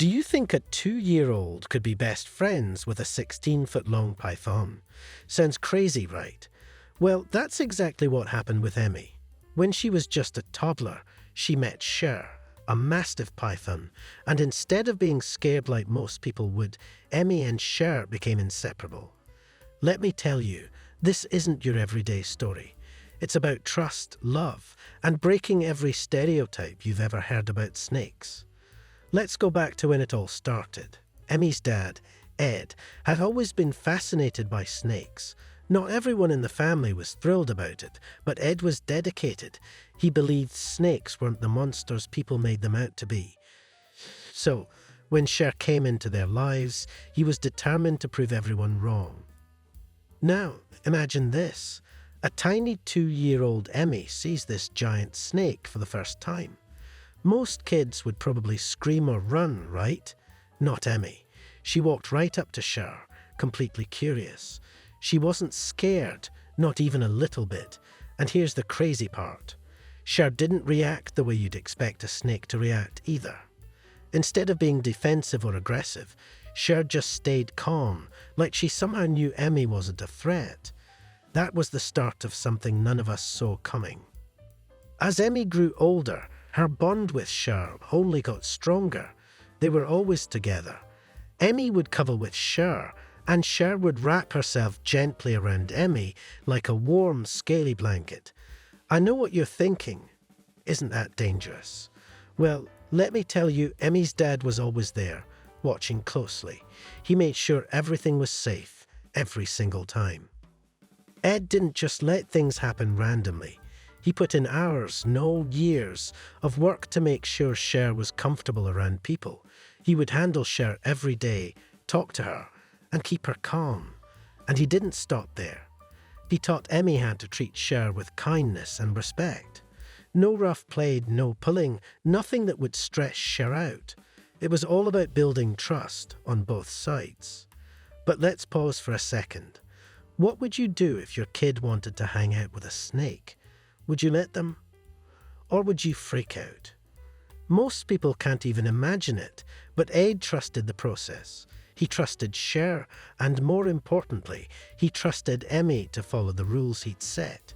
Do you think a 2-year-old could be best friends with a 16-foot-long python? Sounds crazy, right? Well, that's exactly what happened with Emmy. When she was just a toddler, she met Sher, a mastiff python, and instead of being scared like most people would, Emmy and Sher became inseparable. Let me tell you, this isn't your everyday story. It's about trust, love, and breaking every stereotype you've ever heard about snakes. Let's go back to when it all started. Emmy's dad, Ed, had always been fascinated by snakes. Not everyone in the family was thrilled about it, but Ed was dedicated. He believed snakes weren't the monsters people made them out to be. So, when Sher came into their lives, he was determined to prove everyone wrong. Now, imagine this. A tiny 2-year-old Emmy sees this giant snake for the first time. Most kids would probably scream or run, right? Not Emmy. She walked right up to Sher, completely curious. She wasn't scared, not even a little bit. And here's the crazy part. Sher didn't react the way you'd expect a snake to react either. Instead of being defensive or aggressive, Sher just stayed calm, like she somehow knew Emmy wasn't a threat. That was the start of something none of us saw coming. As Emmy grew older, her bond with Sher only got stronger. They were always together. Emmy would cuddle with Sher, and Sher would wrap herself gently around Emmy like a warm, scaly blanket. I know what you're thinking. Isn't that dangerous? Well, let me tell you, Emmy's dad was always there, watching closely. He made sure everything was safe, every single time. Ed didn't just let things happen randomly. He put in hours, no years, of work to make sure Sher was comfortable around people. He would handle Sher every day, talk to her, and keep her calm. And he didn't stop there. He taught Emmy how to treat Sher with kindness and respect. No rough play, no pulling, nothing that would stress Sher out. It was all about building trust on both sides. But let's pause for a second. What would you do if your kid wanted to hang out with a snake? Would you let them? Or would you freak out? Most people can't even imagine it, but Ed trusted the process. He trusted Sher, and more importantly, he trusted Emmy to follow the rules he'd set.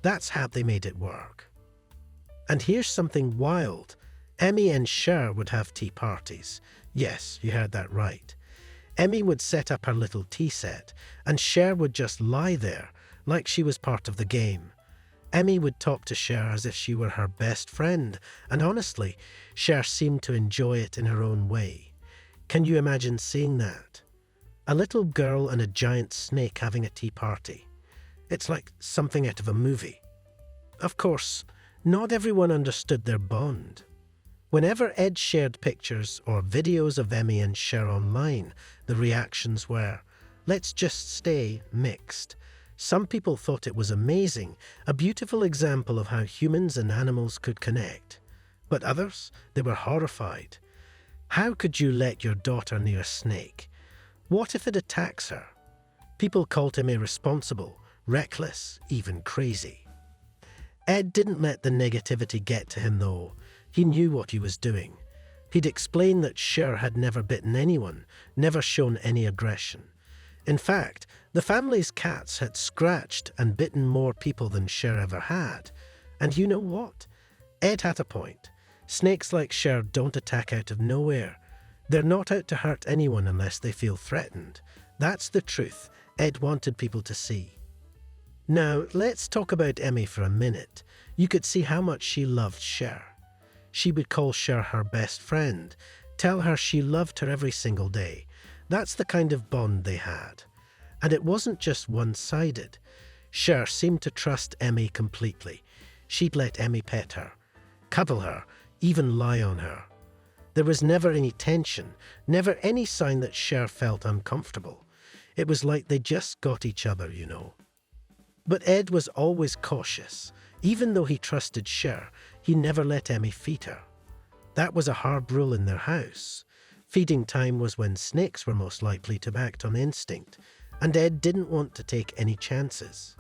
That's how they made it work. And here's something wild. Emmy and Sher would have tea parties. Yes, you heard that right. Emmy would set up her little tea set, and Sher would just lie there, like she was part of the game. Emmy would talk to Sher as if she were her best friend, and honestly, Sher seemed to enjoy it in her own way. Can you imagine seeing that? A little girl and a giant snake having a tea party. It's like something out of a movie. Of course, not everyone understood their bond. Whenever Ed shared pictures or videos of Emmy and Sher online, the reactions were, let's just stay mixed. Some people thought it was amazing, a beautiful example of how humans and animals could connect. But others, they were horrified. How could you let your daughter near a snake? What if it attacks her? People called him irresponsible, reckless, even crazy. Ed didn't let the negativity get to him though. He knew what he was doing. He'd explained that Sher had never bitten anyone, never shown any aggression. In fact, the family's cats had scratched and bitten more people than Sher ever had. And you know what? Ed had a point. Snakes like Sher don't attack out of nowhere. They're not out to hurt anyone unless they feel threatened. That's the truth Ed wanted people to see. Now, let's talk about Emmy for a minute. You could see how much she loved Sher. She would call Sher her best friend, tell her she loved her every single day. That's the kind of bond they had. And it wasn't just one-sided. Sher seemed to trust Emmy completely. She'd let Emmy pet her, cuddle her, even lie on her. There was never any tension, never any sign that Sher felt uncomfortable. It was like they just got each other, you know. But Ed was always cautious. Even though he trusted Sher, he never let Emmy feed her. That was a hard rule in their house. Feeding time was when snakes were most likely to act on instinct, and Ed didn't want to take any chances.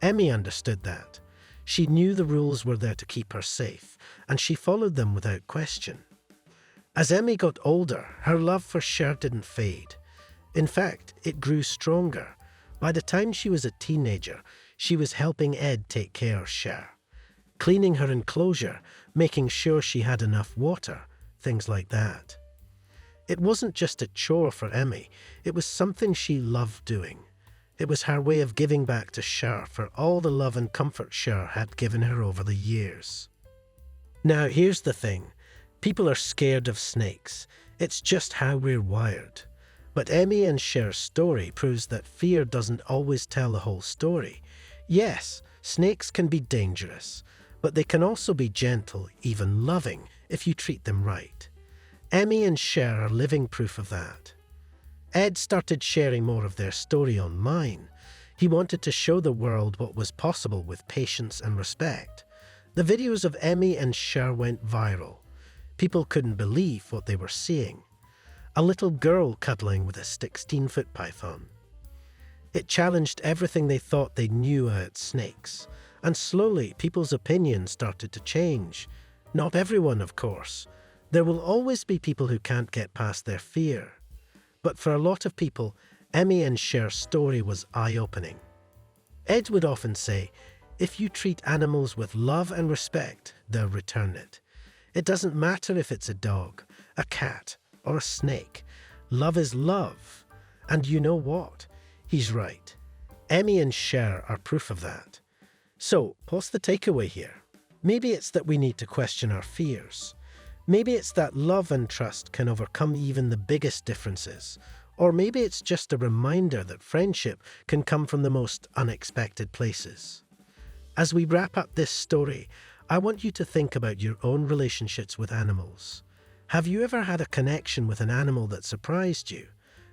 Emmy understood that. She knew the rules were there to keep her safe, and she followed them without question. As Emmy got older, her love for Sher didn't fade. In fact, it grew stronger. By the time she was a teenager, she was helping Ed take care of Sher, cleaning her enclosure, making sure she had enough water, things like that. It wasn't just a chore for Emmy, it was something she loved doing. It was her way of giving back to Sher for all the love and comfort Sher had given her over the years. Now, here's the thing. People are scared of snakes. It's just how we're wired. But Emmy and Sher's story proves that fear doesn't always tell the whole story. Yes, snakes can be dangerous, but they can also be gentle, even loving, if you treat them right. Emmy and Sher are living proof of that. Ed started sharing more of their story online. He wanted to show the world what was possible with patience and respect. The videos of Emmy and Sher went viral. People couldn't believe what they were seeing. A little girl cuddling with a 16-foot python. It challenged everything they thought they knew about snakes, and slowly people's opinions started to change. Not everyone, of course. There will always be people who can't get past their fear. But for a lot of people, Emmy and Sher's story was eye-opening. Ed would often say, if you treat animals with love and respect, they'll return it. It doesn't matter if it's a dog, a cat, or a snake. Love is love. And you know what? He's right. Emmy and Sher are proof of that. So, what's the takeaway here? Maybe it's that we need to question our fears. Maybe it's that love and trust can overcome even the biggest differences. Or maybe it's just a reminder that friendship can come from the most unexpected places. As we wrap up this story, I want you to think about your own relationships with animals. Have you ever had a connection with an animal that surprised you?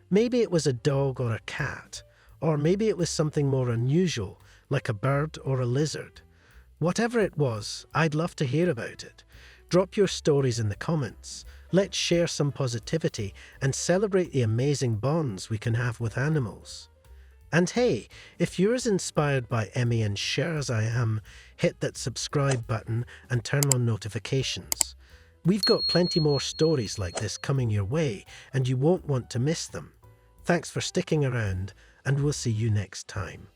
Maybe it was a dog or a cat, or maybe it was something more unusual, like a bird or a lizard. Whatever it was, I'd love to hear about it. Drop your stories in the comments. Let's share some positivity and celebrate the amazing bonds we can have with animals. And hey, if you're as inspired by Emmy and Sher as I am, hit that subscribe button and turn on notifications. We've got plenty more stories like this coming your way, and you won't want to miss them. Thanks for sticking around, and we'll see you next time.